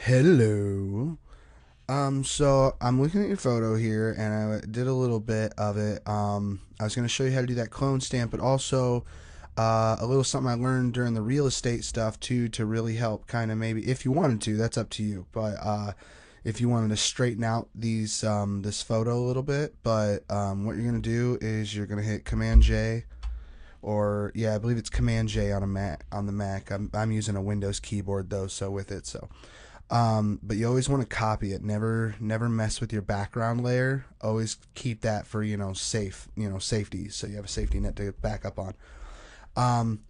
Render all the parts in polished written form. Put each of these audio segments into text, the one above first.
Hello. So I'm looking at your photo here, and I did a little bit of it. I was going to show you how to do that clone stamp, but also a little something I learned during the real estate stuff too, to really help kind of maybe if you wanted to, that's up to you. But if you wanted to straighten out these this photo a little bit, but what you're going to do is you're going to hit Command J, or yeah, I believe it's Command J on a Mac on the Mac. I'm using a Windows keyboard though, so with it so. But you always want to copy it. Never mess with your background layer. Always keep that for safety. So you have a safety net to back up on.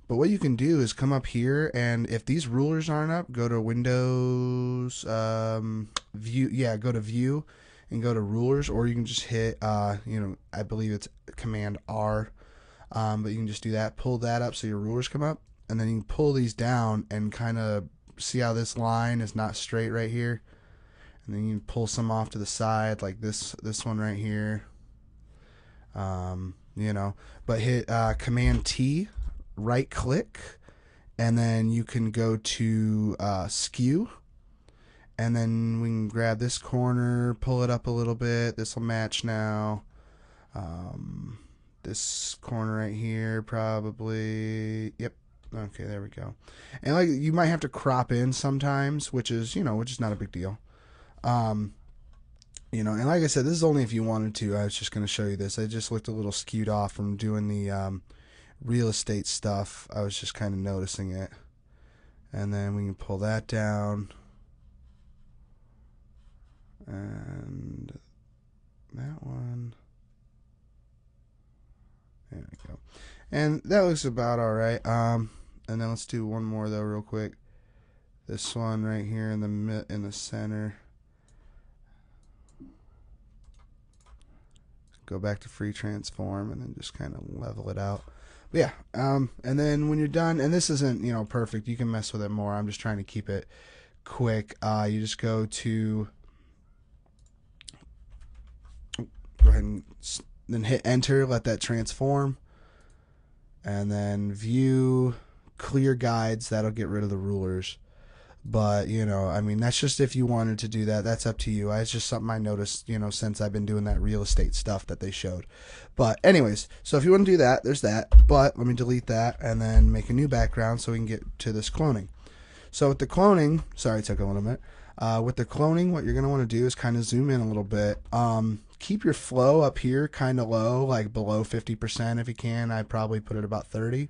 But what you can do is come up here, and if these rulers aren't up, go to Windows View. Yeah, go to View, and go to Rulers, or you can just hit I believe it's Command R. But you can just do that. Pull that up so your rulers come up, and then you can pull these down and kind of see how this line is not straight right here, and then you can pull some off to the side like this one right here. But hit Command T, right click, and then you can go to skew, and then we can grab this corner, pull it up a little bit. This will match now. This corner right here probably, yep. Okay, there we go. And like you might have to crop in sometimes, which is not a big deal. Um, and like I said, this is only if you wanted to. I was just going to show you this. I just looked a little skewed off from doing the real estate stuff. I was just kind of noticing it. And then we can pull that down. And that one. There we go. And that looks about alright. And then let's do one more though real quick. This one right here in the center. Go back to free transform and then just kind of level it out. But yeah, and then when you're done, and this isn't perfect, you can mess with it more. I'm just trying to keep it quick. You just go ahead and then hit enter, let that transform, and then view clear guides. That'll get rid of the rulers. But that's just if you wanted to do that. That's up to you. It's just something I noticed since I've been doing that real estate stuff that they showed. But anyways, so if you want to do that, there's that. But let me delete that and then make a new background so we can get to this cloning. So with the cloning, sorry it took a little bit. With the cloning, what you're going to want to do is kind of zoom in a little bit. Keep your flow up here kind of low, like below 50% if you can. I'd probably put it about 30.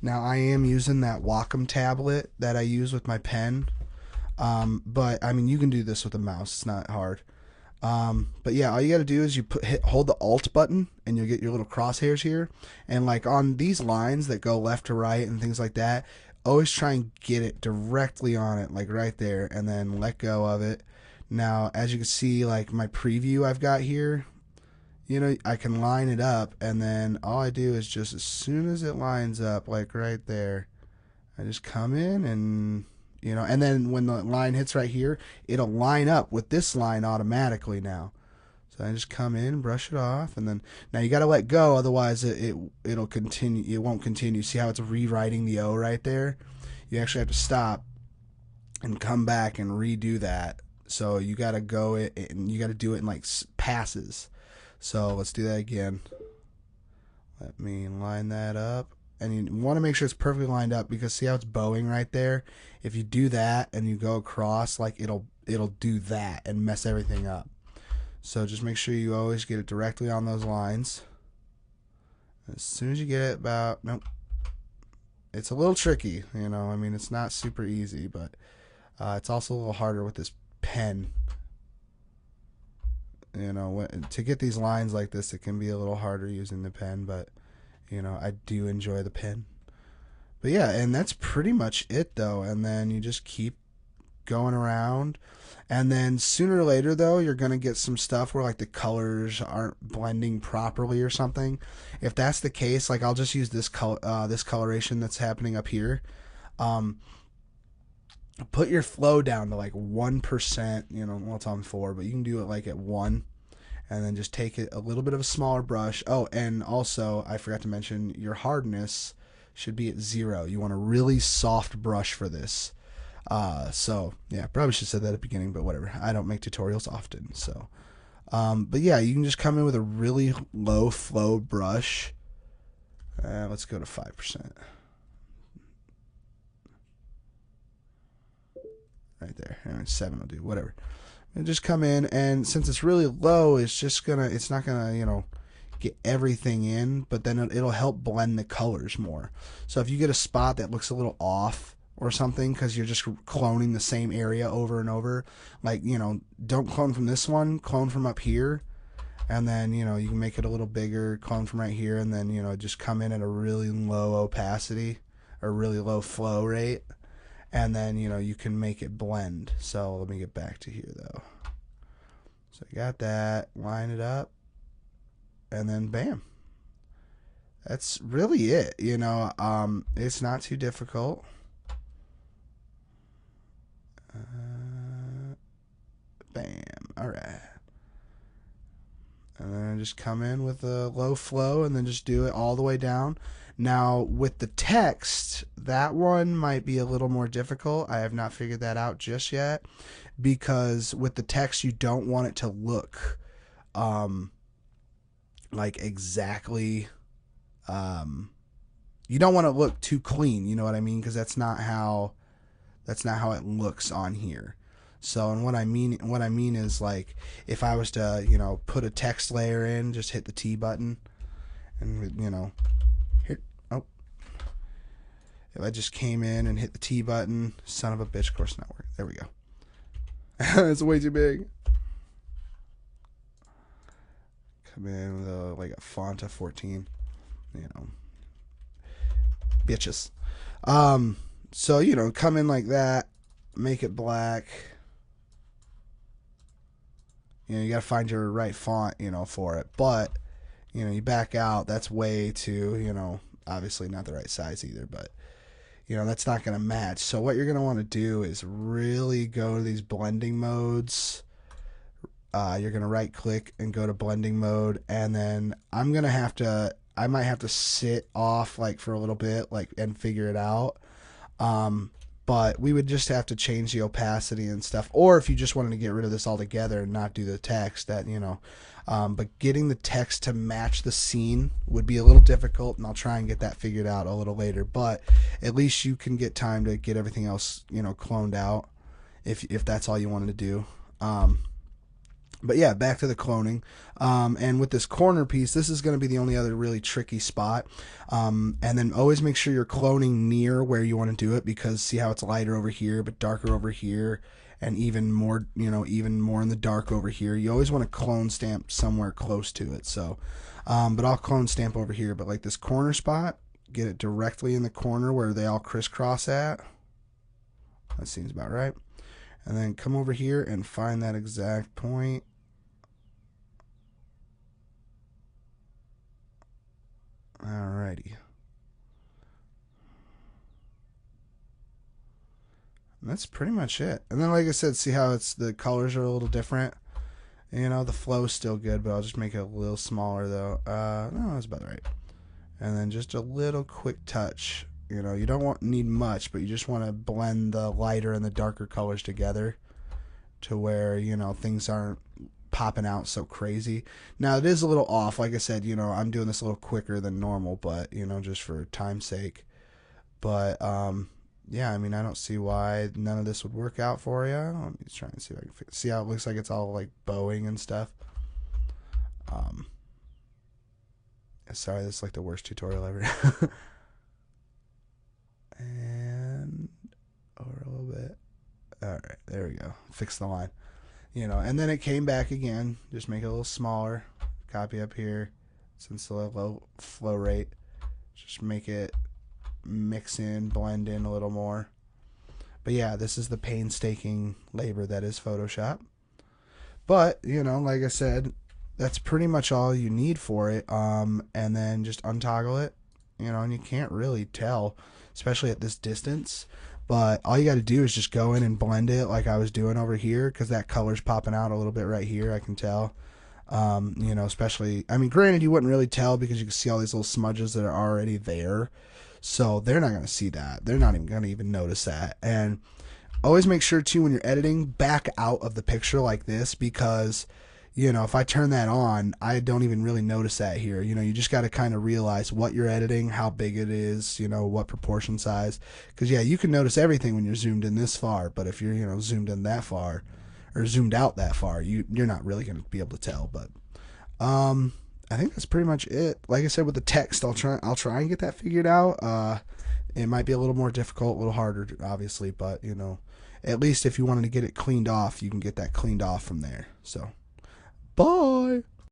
Now I am using that Wacom tablet that I use with my pen, but you can do this with a mouse. It's not hard. But yeah, all you got to do is hold the Alt button, and you'll get your little crosshairs here. And like on these lines that go left to right and things like that, always try and get it directly on it, like right there, and then let go of it. Now, as you can see, like my preview I've got here, I can line it up, and then all I do is just as soon as it lines up, like right there, I just come in and then when the line hits right here, it'll line up with this line automatically now. So I just come in, brush it off, and then now you got to let go, otherwise it'll continue. It won't continue. See how it's rewriting the O right there? You actually have to stop and come back and redo that. So you got to go it, and you got to do it in like passes. So let's do that again. Let me line that up. And you want to make sure it's perfectly lined up, because see how it's bowing right there? If you do that and you go across, like it'll do that and mess everything up. So just make sure you always get it directly on those lines. As soon as you get it about, nope. It's a little tricky, it's not super easy, but it's also a little harder with this pen. To get these lines like this, it can be a little harder using the pen, but I do enjoy the pen. But yeah, and that's pretty much it though. And then you just keep going around, and then sooner or later though, you're gonna get some stuff where like the colors aren't blending properly or something. If that's the case, like I'll just use this coloration that's happening up here. Put your flow down to like 1%, well, it's on 4, but you can do it like at 1, and then just take it a little bit of a smaller brush. Oh, and also I forgot to mention your hardness should be at 0. You want a really soft brush for this. So yeah, probably should have said that at the beginning, but whatever. I don't make tutorials often, so. But yeah, you can just come in with a really low flow brush. Let's go to 5%. Right there. And 7 will do, whatever. And just come in, and since it's really low, it's not gonna, get everything in, but then it'll help blend the colors more. So if you get a spot that looks a little off or something because you're just cloning the same area over and over, like, don't clone from this one, clone from up here, and then, you can make it a little bigger, clone from right here, and then, just come in at a really low opacity or really low flow rate, and then, you can make it blend. So let me get back to here, though. So I got that, line it up, and then bam. That's really it, it's not too difficult. Bam. All right. And then just come in with a low flow and then just do it all the way down. Now, with the text, that one might be a little more difficult. I have not figured that out just yet, because with the text, you don't want it to look like exactly, you don't want to look too clean, you know what I mean? Because that's not how it looks on here. So, and what I mean is, like, if I was to, put a text layer in, just hit the T button, and, here, oh, if I just came in and hit the T button, son of a bitch, of course not work. There we go. It's way too big. Come in with like a font of 14, bitches. So, come in like that, make it black. You got to find your right font, for it. But, you back out, that's way too, obviously not the right size either, but, that's not going to match. So what you're going to want to do is really go to these blending modes. You're going to right click and go to blending mode. And then I might have to sit off like for a little bit, like, and figure it out. But we would just have to change the opacity and stuff. Or if you just wanted to get rid of this altogether and not do the text, but getting the text to match the scene would be a little difficult, and I'll try and get that figured out a little later. But at least you can get time to get everything else, cloned out if that's all you wanted to do. But yeah, back to the cloning. And with this corner piece, this is going to be the only other really tricky spot. And then always make sure you're cloning near where you want to do it, because see how it's lighter over here but darker over here, and even more in the dark over here. You always want to clone stamp somewhere close to it. So, but I'll clone stamp over here. But like this corner spot, get it directly in the corner where they all crisscross at. That seems about right. And then come over here and find that exact point. Alrighty. And that's pretty much it. And then, like I said, see how the colors are a little different. The flow's still good, but I'll just make it a little smaller though. No, that's about right. And then just a little quick touch. You don't need much, but you just want to blend the lighter and the darker colors together to where, things aren't popping out so crazy. Now, it is a little off. Like I said, I'm doing this a little quicker than normal, but, just for time's sake. But, yeah, I don't see why none of this would work out for you. Let me try and see if I can see how it looks like it's all, like, bowing and stuff. Sorry, this is, like, the worst tutorial ever. And over a little bit. Alright, there we go. Fix the line. And then it came back again. Just make it a little smaller. Copy up here. Since the low flow rate, just make it mix in, blend in a little more. But yeah, this is the painstaking labor that is Photoshop. But, like I said, that's pretty much all you need for it. And then just untoggle it, and you can't really tell, especially at this distance. But all you got to do is just go in and blend it like I was doing over here, because that color's popping out a little bit right here, I can tell. Especially, granted, you wouldn't really tell because you can see all these little smudges that are already there. So they're not going to see that. They're not even going to even notice that. And Always make sure too when you're editing, back out of the picture like this, because if I turn that on, I don't even really notice that here. You just got to kind of realize what you're editing, how big it is, what proportion size. Because yeah, you can notice everything when you're zoomed in this far, but if you're zoomed in that far or zoomed out that far, you're not really going to be able to tell. But I think that's pretty much it. Like I said, with the text, I'll try and get that figured out. It might be a little more difficult, a little harder, obviously, but at least if you wanted to get it cleaned off, you can get that cleaned off from there. So, bye.